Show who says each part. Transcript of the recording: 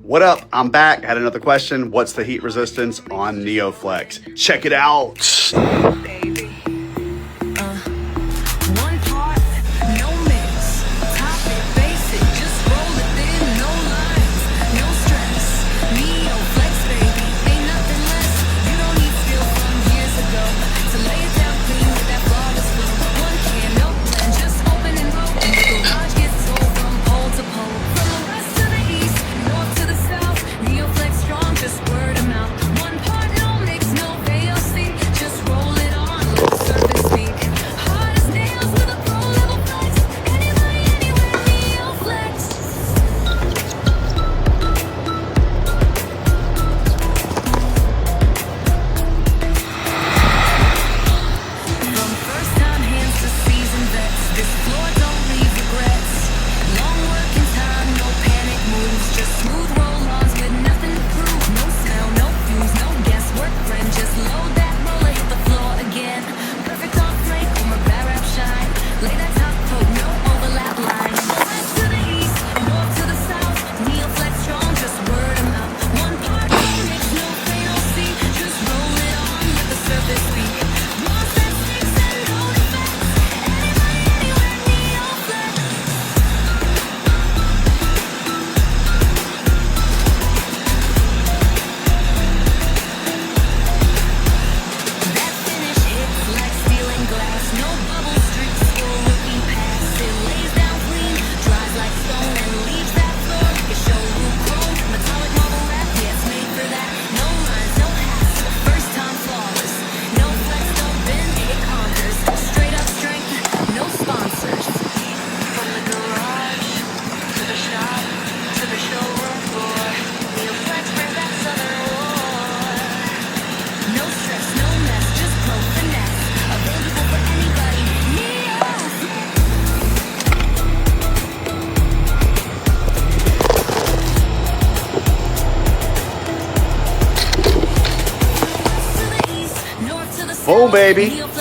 Speaker 1: What up? I'm back. Had another question. What's the heat resistance on NeoFLEX? Check it out.
Speaker 2: One part, no mix. Top it, basic, just roll it thin, no lines, no stress. NeoFLEX, baby, ain't nothing less. You don't need steel from years ago to lay it down clean with that flawless flow. One can, no blend, just open and roll. And the garage gets sold from pole to pole. From the west to the east, north to the south, NeoFLEX strong, just word of mouth. One part, no mix, no VOC, just roll it on, let the surface speak. Hard as nails with a pro level flex. Anybody, anywhere, NeoFLEX. From first time hands to seasoned vets, this floor don't leave regrets. Long working time, no panic moves, just smooth roll-ons with nothing to prove. No smell, no fumes, no guesswork, friend. Just load that roller, hit the floor again. Perfect on flake, MarbleWRAP shine. Lay that top coat, no overlap line. West to the east, north to the south, NeoFLEX strong, just word of mouth. One part, no mix, no VOC, just roll it on, let the surface speak. Lost that sticks and no defects. Anybody, anywhere, NeoFLEX. That finish hits like steel and glass. No bubble streaks or rookie pass. It lays down clean, dries like stone, and leaves that floor like a showroom chrome. Metallic MarbleWRAP, yeah, it's made for that. No lines, no hassle, first time flawless. No flex, no bend, it conquers. Straight up strength, no sponsors. From the garage to the shop to the showroom floor, NeoFLEX brings that southern roar. No stress, no mess, just pro finesse. Available for anybody. West to the east, north to the south.
Speaker 1: Boom, baby.
Speaker 2: NeoFLEX